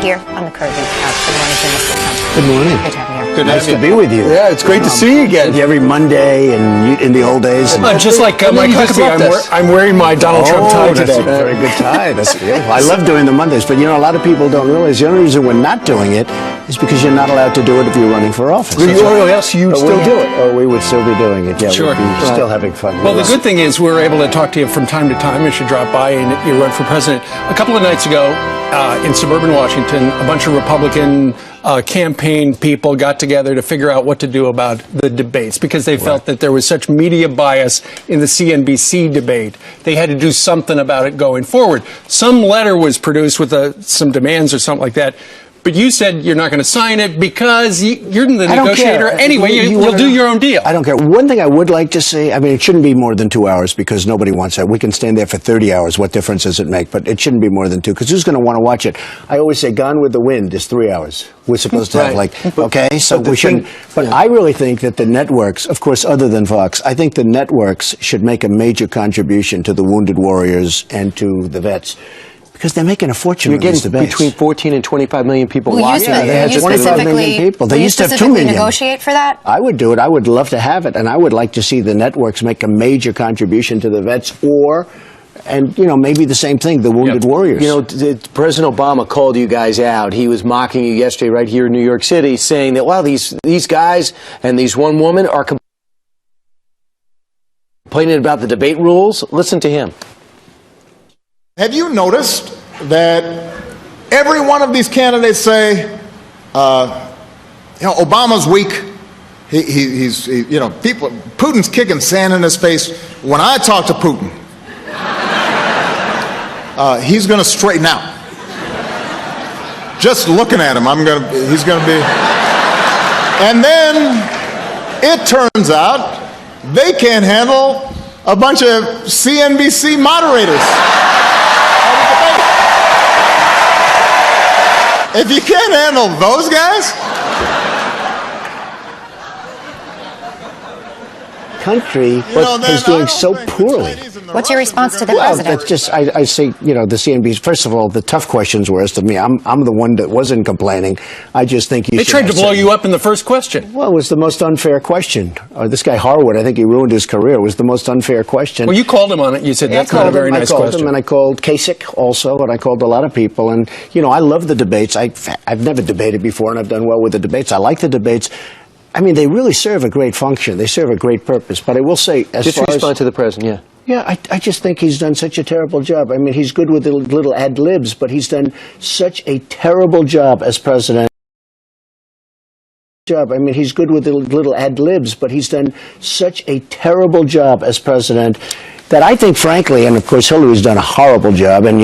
here on the Curtain House. Good morning, Mr. Trump. Good morning. Good to have you here. Good nice to be with you. Yeah, it's great to see you again. Every Monday and in the old days. Just like Mike Huckabee, I'm wearing my Donald Trump tie today. That's a very good tie. That's beautiful. I love doing the Mondays, but a lot of people don't realize the only reason we're not doing it is because you're not allowed to do it if you're running for office. Else you'd still do it. Oh, we would still be doing it. Yeah, sure. We'd be still having fun. Well, the good thing is we're able to talk to you from time to time. You should drop by and you run for president. A couple of nights ago in suburban Washington, a bunch of Republican campaign people got together to figure out what to do about the debates because they felt that there was such media bias in the CNBC debate. They had to do something about it going forward. Some letter was produced with some demands or something like that. But you said you're not going to sign it because you're the negotiator. Anyway, you'll do your own deal. I don't care. One thing I would like to say, it shouldn't be more than 2 hours because nobody wants that. We can stand there for 30 hours. What difference does it make? But it shouldn't be more than 2 because who's going to want to watch it? I always say Gone with the Wind is 3 hours. We're supposed to have so we shouldn't. But I really think that the networks, of course, other than Fox, I think the networks should make a major contribution to the wounded warriors and to the vets. Because they're making a fortune on these debates. Between 14 and 25 million people watching. They had 25 million people. They used to have 2 million. Negotiate for that? I would do it. I would love to have it. And I would like to see the networks make a major contribution to the vets and maybe the same thing, the wounded warriors. President Obama called you guys out. He was mocking you yesterday right here in New York City, saying that, wow, these guys and these one woman are complaining about the debate rules. Listen to him. Have you noticed that every one of these candidates say, Obama's weak. Putin's kicking sand in his face. When I talk to Putin, he's going to straighten out. Just looking at him, he's going to be. And then it turns out they can't handle a bunch of CNBC moderators. If you can't handle those guys, country is doing so poorly. What's your response to the president? That's just, I say, the CNBC, first of all, the tough questions were asked of me. I'm the one that wasn't complaining. I just think They tried to blow you up in the first question. Well, it was the most unfair question. This guy Harwood, I think he ruined his career. It was the most unfair question. Well, you called him on it. You said that's not a very nice question. I called him, and I called Kasich also, and I called a lot of people. And, I love the debates. I've never debated before, and I've done well with the debates. I like the debates. They really serve a great function. They serve a great purpose. But I will say, just respond to the president, Yeah, I just think he's done such a terrible job. He's good with the little ad-libs, but he's done such a terrible job as president. He's good with the little ad-libs, but he's done such a terrible job as president that I think, frankly, and of course Hillary's done a horrible job, and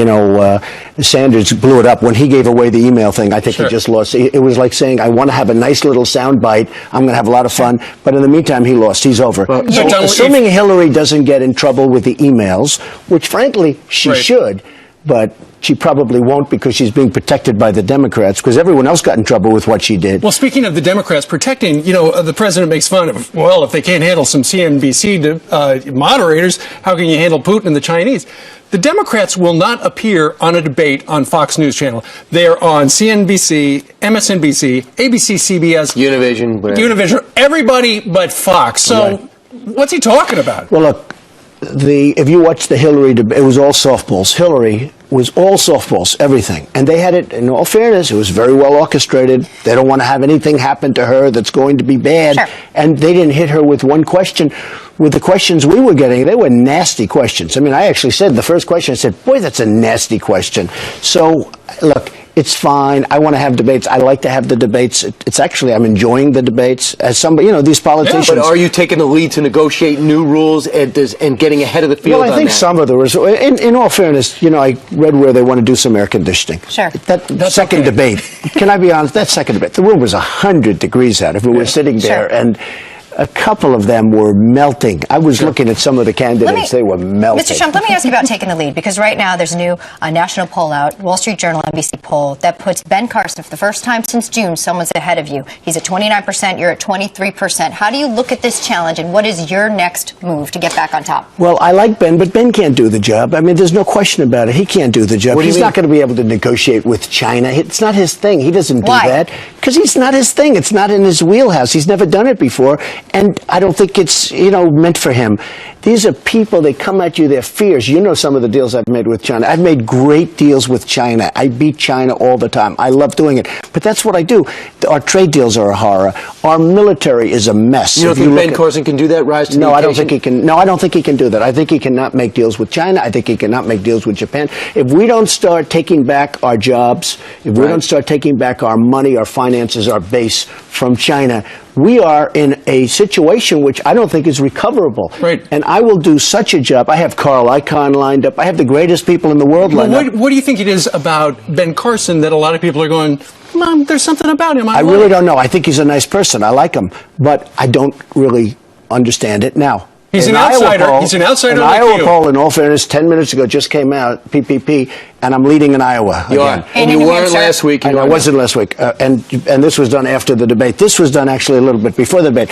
Sanders blew it up when he gave away the email thing. I think he just lost. It was like saying, I want to have a nice little sound bite, I'm going to have a lot of fun, but in the meantime he lost. He's over. So assuming Hillary doesn't get in trouble with the emails, which frankly she should, but she probably won't because she's being protected by the Democrats because everyone else got in trouble with what she did. Well, speaking of the Democrats protecting, the president makes fun of, if they can't handle some CNBC moderators, how can you handle Putin and the Chinese? The Democrats will not appear on a debate on Fox News Channel. They're on CNBC, MSNBC, ABC, CBS, Univision, everybody but Fox. So what's he talking about? Well, look, if you watch the Hillary debate, it was all softballs. Hillary was all softballs, everything. And they had it, in all fairness, it was very well orchestrated. They don't want to have anything happen to her that's going to be bad. Sure. And they didn't hit her with one question. With the questions we were getting, they were nasty questions. I actually said, the first question, I said, boy, that's a nasty question. So, look, it's fine. I want to have debates. I like to have the debates. It's actually, I'm enjoying the debates. As somebody, these politicians. Yeah, but are you taking the lead to negotiate new rules and getting ahead of the field? Well, I think some of the rules. In all fairness, I read where they want to do some air conditioning. Sure. That's second debate. Can I be honest? That second debate. The room was 100 degrees out. If we were sitting there, and a couple of them were melting. I was looking at some of the candidates; they were melting. Mr. Trump, let me ask you about taking the lead, because right now there's a new national poll out, Wall Street Journal, NBC poll, that puts Ben Carson, for the first time since June, someone's ahead of you. He's at 29%, you're at 23%. How do you look at this challenge, and what is your next move to get back on top? Well, I like Ben, but Ben can't do the job. I mean, there's no question about it. He can't do the job. He's not going to be able to negotiate with China. It's not his thing. He doesn't do that because it's not his thing. It's not in his wheelhouse. He's never done it before, and I don't think it's meant for him. These are people, they come at you, they're fierce. You know some of the deals I've made with China. I've made great deals with China. I beat China all the time. I love doing it. But that's what I do. Our trade deals are a horror. Our military is a mess. You don't think Ben Carson can do that, rise to the occasion? I don't think he can. No, I don't think he can do that. I think he cannot make deals with China. I think he cannot make deals with Japan. If we don't start taking back our jobs, if we don't start taking back our money, our finances, our base from China, we are in a situation which I don't think is recoverable. Right. And I will do such a job. I have Carl Icahn lined up. I have the greatest people in the world lined up. What do you think it is about Ben Carson that a lot of people are going, Mom, there's something about him? I really don't know. I think he's a nice person. I like him. But I don't really understand it now. He's an outsider. He's an outsider like you. An Iowa poll, in all fairness, 10 minutes ago just came out, PPP, and I'm leading in Iowa. You are. And you weren't last week. I wasn't last week. And this was done after the debate. This was done actually a little bit before the debate.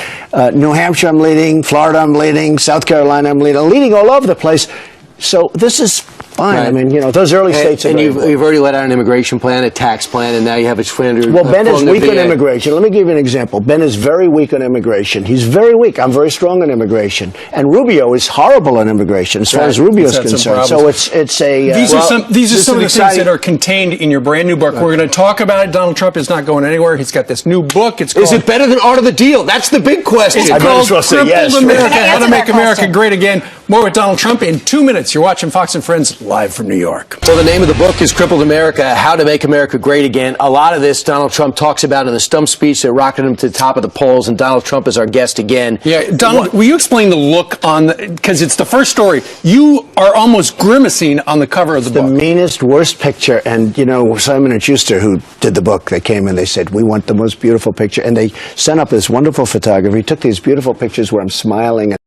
New Hampshire I'm leading, Florida I'm leading, South Carolina I'm leading. I'm leading all over the place. So this is fine. Right. I mean, those early states. And you've already let out an immigration plan, a tax plan, and now you have a $300. Well, Ben is weak on immigration. Let me give you an example. Ben is very weak on immigration. He's very weak. I'm very strong on immigration. And Rubio is horrible on immigration, as far as Rubio is concerned. So it's a. These are some of the things that are contained in your brand new book. We're going to talk about it. Donald Trump is not going anywhere. He's got this new book. It's called, is it better than Art of the Deal? That's the big question. It's called Crippled America: How to Make America Great Again. More with Donald Trump in 2 minutes. You're watching Fox and Friends live from New York. Well, the name of the book is Crippled America: How to Make America Great Again. A lot of this Donald Trump talks about in the stump speech that rocketed him to the top of the polls, and Donald Trump is our guest again. Yeah, Donald, will you explain the look on because it's the first story. You are almost grimacing on the cover of the book. The meanest, worst picture. And, Simon & Schuster, who did the book, they came and they said, we want the most beautiful picture. And they sent up this wonderful photographer. He took these beautiful pictures where I'm smiling and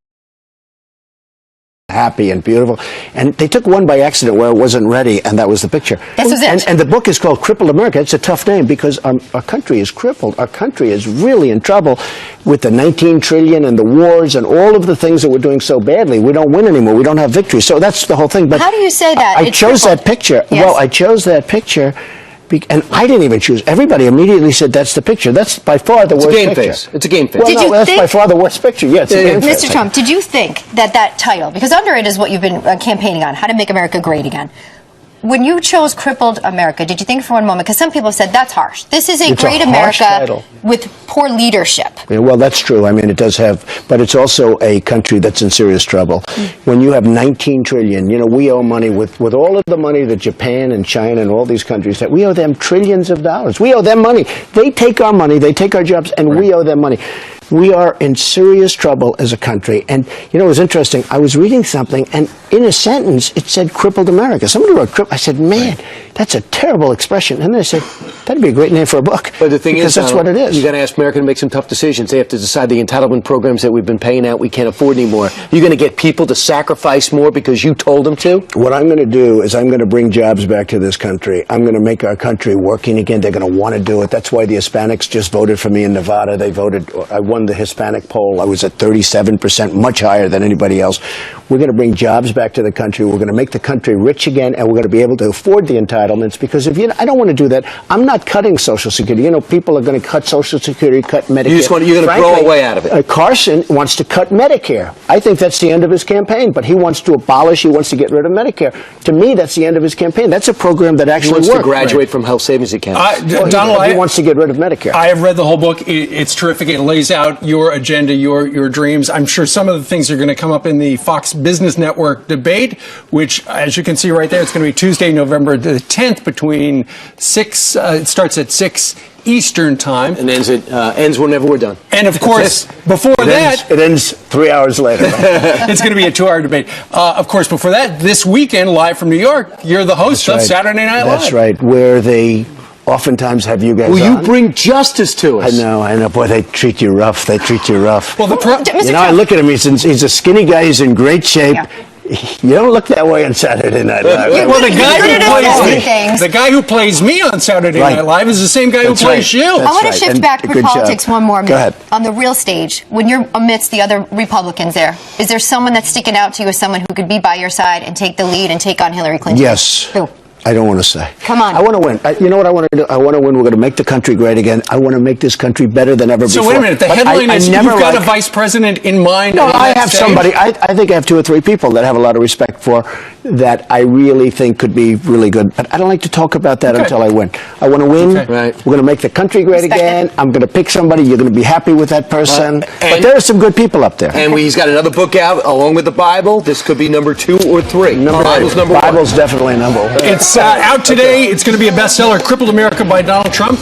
happy and beautiful, and they took one by accident where it wasn't ready, and that was the picture. This was it. And the book is called Crippled America. It's a tough name because our country is crippled. Our country is really in trouble with the 19 trillion and the wars and all of the things that we're doing so badly. We don't win anymore. We don't have victory. So that's the whole thing. But how do you say that? I chose that picture. Yes. Well, I chose that picture. And I didn't even choose. Everybody immediately said that's the picture. That's by far the worst picture. It's a game face. Well, that's by far the worst picture. Yeah, it's a game face. Mr. Trump, did you think that title, because under it is what you've been campaigning on, How to Make America Great Again, when you chose Crippled America, did you think for one moment, because some people said that's harsh. This is a great America with poor leadership. Yeah, well, that's true. I mean, it does have, but it's also a country that's in serious trouble. When you have 19 trillion, we owe money with all of the money that Japan and China and all these countries have. We owe them trillions of dollars. We owe them money. They take our money, they take our jobs, and we owe them money. We are in serious trouble as a country. And, it was interesting. I was reading something, and in a sentence, it said Crippled America. Somebody wrote crippled. I said, man, that's a terrible expression. And then I said, that'd be a great name for a book. But the thing is, that's what it is. You got to ask America to make some tough decisions. They have to decide the entitlement programs that we've been paying out we can't afford anymore. You're going to get people to sacrifice more because you told them to? What I'm going to do is I'm going to bring jobs back to this country. I'm going to make our country working again. They're going to want to do it. That's why the Hispanics just voted for me in Nevada. They voted. I won the Hispanic poll. I was at 37%, much higher than anybody else. We're going to bring jobs back to the country. We're going to make the country rich again, and we're going to be able to afford the entitlements. Because I don't want to do that. I'm not cutting Social Security. People are going to cut Social Security, cut Medicare. You're going to grow away out of it. Carson wants to cut Medicare. I think that's the end of his campaign. But he wants to abolish. He wants to get rid of Medicare. To me, that's the end of his campaign. That's a program that actually works. He wants to graduate from health savings accounts. Donald, he wants to get rid of Medicare. I have read the whole book. It's terrific. It lays out your agenda, your dreams. I'm sure some of the things are going to come up in the Fox Business Network debate, which, as you can see right there, it's going to be Tuesday, November the 10th between 6, it starts at 6 Eastern time. And ends whenever we're done. And of course, before that... It ends 3 hours later. It's going to be a 2-hour debate. Of course, before that, this weekend, live from New York, you're the host of Saturday Night Live. That's right, where they oftentimes have you guys Will on. you bring justice to I us? know. Boy, they treat you rough. They treat you rough. Well, Mr. You know, I Trump, look at him. He's a skinny guy. He's in great shape. Yeah. You don't look that way on Saturday Night Live. Well, the You're guy good who at plays assessing me, things. the guy who plays me on Saturday Right. Night Live is the same guy That's who plays right. you. I want to right. shift And back to good job. politics one more Go minute. ahead. On the real stage, when you're amidst the other Republicans there, is there someone that's sticking out to you as someone who could be by your side and take the lead and take on Hillary Clinton? Yes. Who? I don't want to say. Come on. I want to win. You know what I want to do? I want to win. We're going to make the country great again. I want to make this country better than ever before. So wait a minute. The But headline I is never you've got a like- vice president in mind. No, on I that have stage? somebody. I think I have 2 or 3 people that I have a lot of respect for that I really think could be really good. But I don't like to talk about that Okay. until I win. I want to win. Okay. Right. We're going to make the country great Respect again. it. I'm going to pick somebody. You're going to be happy with that person. But and- there are some good people up there. And he's got another book out along with the Bible. This could be number 2 or 3. Bible's number 1. Bible's definitely number 1. It's out today. It's going to be a bestseller. Crippled America by Donald Trump.